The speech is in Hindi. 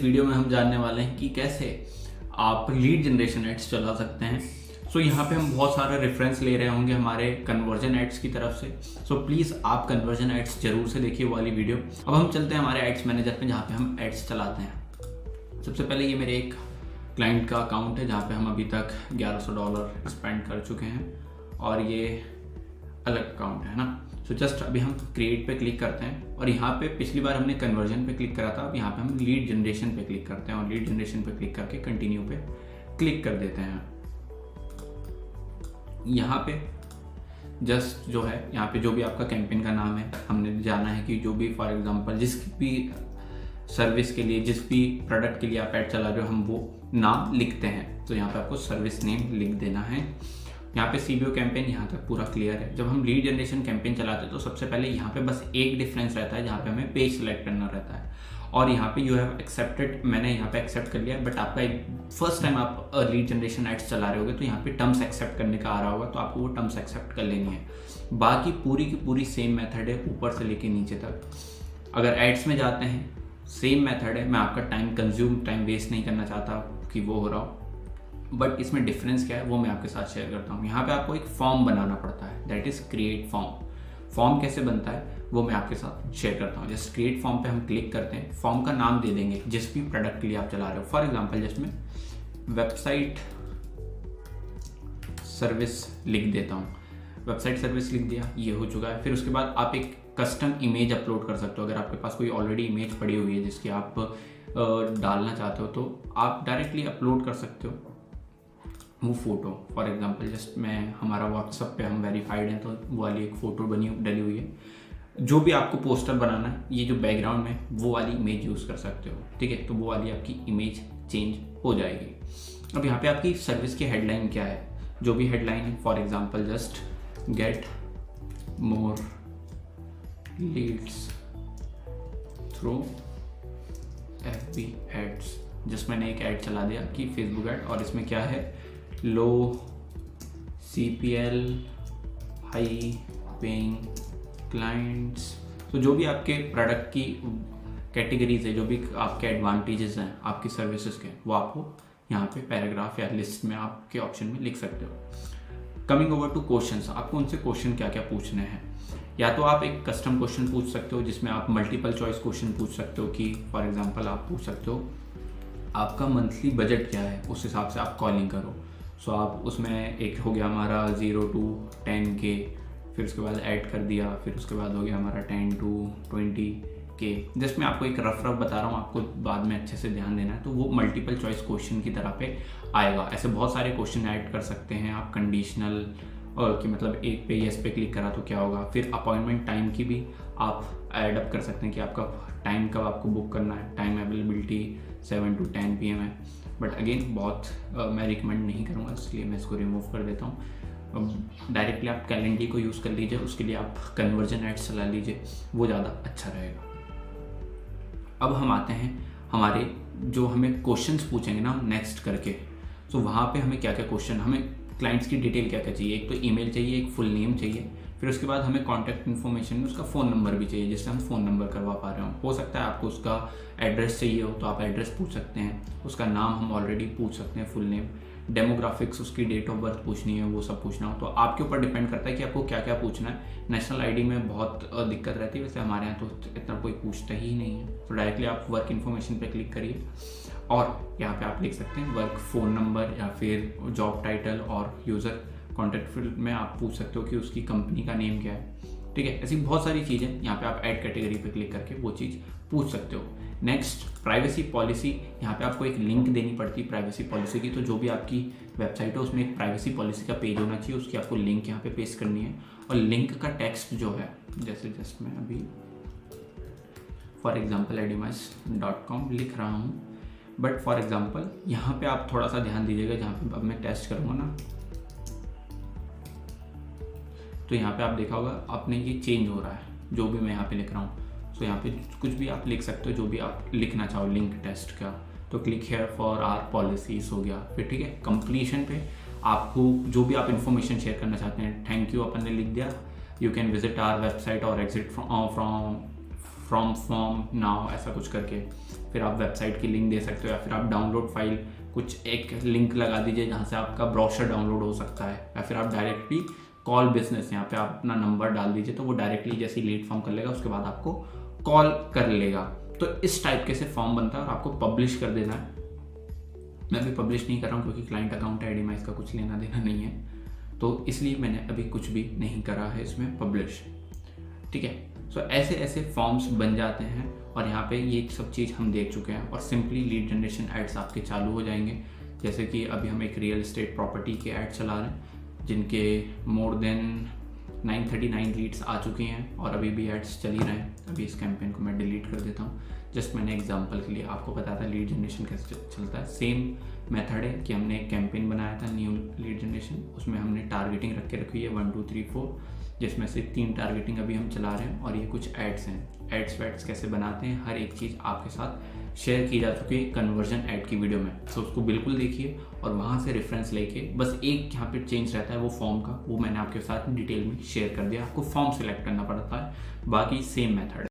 इस वीडियो में हम जानने वाले हैं कि कैसे आप लीड जनरेशन एड्स चला सकते हैं। सो यहाँ पे हम बहुत सारे रेफरेंस ले रहे होंगे हमारे कन्वर्जन एड्स की तरफ से। सो प्लीज़ आप कन्वर्जन एड्स जरूर से देखिए वाली वीडियो। अब हम चलते हैं हमारे एड्स मैनेजर पे जहाँ पे हम एड्स चलाते हैं। सबसे पहले ये मेरे एक क्लाइंट का अकाउंट है जहाँ पे हम अभी तक $1100 स्पेंड कर चुके हैं और ये अलग अकाउंट है ना। सो जस्ट अभी हम क्रिएट पे क्लिक करते हैं और यहाँ पे पिछली बार हमने कन्वर्जन पे क्लिक करा था, अब यहाँ पे हम लीड जनरेशन पे क्लिक करते हैं और लीड जनरेशन पे क्लिक करके कंटिन्यू पे क्लिक कर देते हैं। यहाँ पे जस्ट जो है यहाँ पे जो भी आपका कैंपेन का नाम है हमने जाना है कि जो भी फॉर एग्जांपल जिस भी सर्विस के लिए जिस भी प्रोडक्ट के लिए आप ऐड चला रहे हो हम वो नाम लिखते हैं। तो यहाँ पे आपको सर्विस नेम लिख देना है। यहाँ पे CBO कैंपेन यहाँ तक पूरा क्लियर है। जब हम लीड जनरेशन कैंपेन चलाते हैं तो सबसे पहले यहाँ पे बस एक डिफरेंस रहता है जहाँ पे हमें पेज सेलेक्ट करना रहता है और यहाँ पे यू हैव एक्सेप्टेड, मैंने यहाँ पे एक्सेप्ट कर लिया। बट आपका फर्स्ट टाइम आप लीड जनरेशन एड्स चला रहे होगे तो यहाँ पे टर्म्स एक्सेप्ट करने का आ रहा होगा तो आपको वो टर्म्स एक्सेप्ट कर लेनी है। बाकी पूरी की पूरी सेम मेथड है ऊपर से लेके नीचे तक। अगर एड्स में जाते हैं सेम मेथड है। मैं आपका टाइम वेस्ट नहीं करना चाहता कि वो हो रहा हो, बट इसमें डिफरेंस क्या है वो मैं आपके साथ शेयर करता हूँ। यहाँ पे आपको एक फॉर्म बनाना पड़ता है, that is create form. Form कैसे बनता है वो मैं आपके साथ शेयर करता हूँ। जस्ट क्रिएट फॉर्म पे हम क्लिक करते हैं, फॉर्म का नाम दे देंगे जिस भी प्रोडक्ट के लिए आप चला रहे हो। फॉर एग्जांपल जस्ट मैं वेबसाइट सर्विस लिख देता हूँ। वेबसाइट सर्विस लिख दिया, ये हो चुका है। फिर उसके बाद आप एक कस्टम इमेज अपलोड कर सकते हो। अगर आपके पास कोई ऑलरेडी इमेज पड़ी हुई है जिसकी आप डालना चाहते हो तो आप डायरेक्टली अपलोड कर सकते हो वो फोटो। फॉर एग्जांपल जस्ट मैं हमारा व्हाट्सएप पे हम वेरीफाइड हैं तो वो वाली एक फ़ोटो डली हुई है। जो भी आपको पोस्टर बनाना है ये जो बैकग्राउंड में वो वाली इमेज यूज़ कर सकते हो, ठीक है। तो वो वाली आपकी इमेज चेंज हो जाएगी। अब यहाँ पे आपकी सर्विस की हेडलाइन क्या है, जो भी हेडलाइन है। For example just get more leads through FB ads. Just मैंने एक ऐड चला दिया कि फेसबुक ऐड और इसमें क्या है, लो CPL हाई पेइंग क्लाइंट्स। तो जो भी आपके प्रोडक्ट की कैटेगरीज है, जो भी आपके एडवांटेजेस हैं आपकी सर्विसेज के, वो आपको यहाँ पे पैराग्राफ या लिस्ट में आपके ऑप्शन में लिख सकते हो। कमिंग ओवर टू क्वेश्चंस, आपको उनसे क्वेश्चन क्या क्या पूछने हैं। या तो आप एक कस्टम क्वेश्चन पूछ सकते हो जिसमें आप मल्टीपल चॉइस क्वेश्चन पूछ सकते हो कि फॉर एग्जांपल आप पूछ सकते हो आपका मंथली बजट क्या है, उस हिसाब से आप कॉलिंग करो। सो आप उसमें एक हो गया हमारा 0 to 10K, फिर उसके बाद ऐड कर दिया, फिर उसके बाद हो गया हमारा 10 to 20K। जस्ट मैं आपको एक रफ बता रहा हूँ, आपको बाद में अच्छे से ध्यान देना है। तो वो मल्टीपल चॉइस क्वेश्चन की तरह पे आएगा। ऐसे बहुत सारे क्वेश्चन ऐड कर सकते हैं आप कंडीशनल और कि मतलब एक पे येस पे क्लिक करा तो क्या होगा। फिर अपॉइंटमेंट टाइम की भी आप ऐड अप कर सकते हैं कि आपका टाइम कब आपको बुक करना है। टाइम अवेलेबिलिटी 7 to 10 PM है, बट अगेन बहुत मैं रिकमेंड नहीं करूँगा इसलिए मैं इसको रिमूव कर देता हूँ। डायरेक्टली आप कैलेंडर को यूज़ कर लीजिए, उसके लिए आप कन्वर्जन एड्स चला लीजिए, वो ज़्यादा अच्छा रहेगा। अब हम आते हैं हमारे जो हमें क्वेश्चंस पूछेंगे ना नेक्स्ट करके। तो वहाँ पे हमें क्या क्या क्वेश्चन, हमें क्लाइंट्स की डिटेल क्या क्या चाहिए। एक तो ईमेल चाहिए, एक फुल नेम चाहिए, फिर उसके बाद हमें कॉन्टैक्ट इन्फॉर्मेशन में उसका फ़ोन नंबर भी चाहिए जिससे हम फ़ोन नंबर करवा पा रहे हो। सकता है आपको उसका एड्रेस चाहिए हो तो आप एड्रेस पूछ सकते हैं। उसका नाम हम ऑलरेडी पूछ सकते हैं, फुल नेम, डेमोग्राफिक्स, उसकी डेट ऑफ बर्थ पूछनी है, वो सब पूछना हो तो आपके ऊपर डिपेंड करता है कि आपको क्या क्या पूछना है। नेशनल ID में बहुत दिक्कत रहती है, वैसे हमारे यहाँ तो इतना कोई पूछता ही नहीं है। तो डायरेक्टली आप वर्क इन्फॉर्मेशन पे क्लिक करिए और यहाँ पे आप लिख सकते हैं वर्क फ़ोन नंबर या फिर जॉब टाइटल और यूज़र कॉन्टैक्ट फील्ड में आप पूछ सकते हो कि उसकी कंपनी का नेम क्या है, ठीक है। ऐसी बहुत सारी चीज़ें यहाँ पे आप ऐड कैटेगरी पे क्लिक करके वो चीज़ पूछ सकते हो। नेक्स्ट प्राइवेसी पॉलिसी, यहाँ पे आपको एक लिंक देनी पड़ती है प्राइवेसी पॉलिसी की। तो जो भी आपकी वेबसाइट है उसमें एक प्राइवेसी पॉलिसी का पेज होना चाहिए, उसकी आपको लिंक यहाँ पे पेस्ट करनी है। और लिंक का टेक्स्ट जो है, जैसे जस्ट मैं अभी फॉर एग्जाम्पल edimas.com लिख रहा हूँ, बट फॉर एग्जाम्पल यहाँ पे आप थोड़ा सा ध्यान दीजिएगा। जहाँ पे अब मैं टेस्ट करूँगा ना तो यहाँ पे आप देखा होगा आपने ये चेंज हो रहा है जो भी मैं यहाँ पे लिख रहा हूँ। तो यहाँ पे कुछ भी आप लिख सकते हो जो भी आप लिखना चाहो लिंक टेस्ट का। तो click here for our policies हो गया, फिर ठीक है। कंप्लीशन पे आपको जो भी आप इन्फॉर्मेशन शेयर करना चाहते हैं, थैंक यू अपन ने लिख दिया, you can visit our website और एग्जिट फ्रॉम फॉर्म नाउ ऐसा कुछ करके, फिर आप वेबसाइट की लिंक दे सकते हो, या फिर आप डाउनलोड फाइल कुछ एक लिंक लगा दीजिए जहाँ से आपका ब्रोशर डाउनलोड हो सकता है, या फिर आप डायरेक्टली कॉल बिजनेस यहाँ पे आप अपना नंबर डाल दीजिए तो वो डायरेक्टली जैसे लीड फॉर्म कर लेगा उसके बाद आपको कॉल कर लेगा। तो इस टाइप के से फॉर्म बनता है और आपको पब्लिश कर देना है। मैं अभी पब्लिश नहीं कर रहा हूँ क्योंकि क्लाइंट अकाउंट आईडी में इसका कुछ लेना देना नहीं है, तो इसलिए मैंने अभी कुछ भी नहीं करा है इसमें पब्लिश। ठीक है, सो ऐसे ऐसे फॉर्म्स बन जाते हैं और यहाँ पे ये सब चीज़ हम देख चुके हैं और सिंपली लीड जनरेशन एड्स आपके चालू हो जाएंगे। जैसे कि अभी हम एक रियल एस्टेट प्रॉपर्टी के ऐड चला रहे हैं जिनके मोर देन 939 लीड्स आ चुकी हैं और अभी भी एड्स चल ही रहे हैं। अभी इस कैंपेन को मैं डिलीट कर देता हूँ, जस्ट मैंने एग्जांपल के लिए आपको बताया था लीड जनरेशन कैसे चलता है। सेम मेथड है कि हमने एक कैंपेन बनाया था न्यू लीड जनरेशन, उसमें हमने टारगेटिंग रख के रखी है 1 2 3 4, जिसमें से 3 टारगेटिंग अभी हम चला रहे हैं और ये कुछ एड्स हैं। एड्स वैड्स कैसे बनाते हैं हर एक चीज़ आपके साथ शेयर की जा चुकी है कन्वर्जन ऐड की वीडियो में, तो उसको बिल्कुल देखिए और वहाँ से रेफरेंस लेके बस एक यहाँ पे चेंज रहता है वो फॉर्म का, वो मैंने आपके साथ डिटेल में शेयर कर दिया। आपको फॉर्म सिलेक्ट करना पड़ता है, बाकी सेम मेथड है।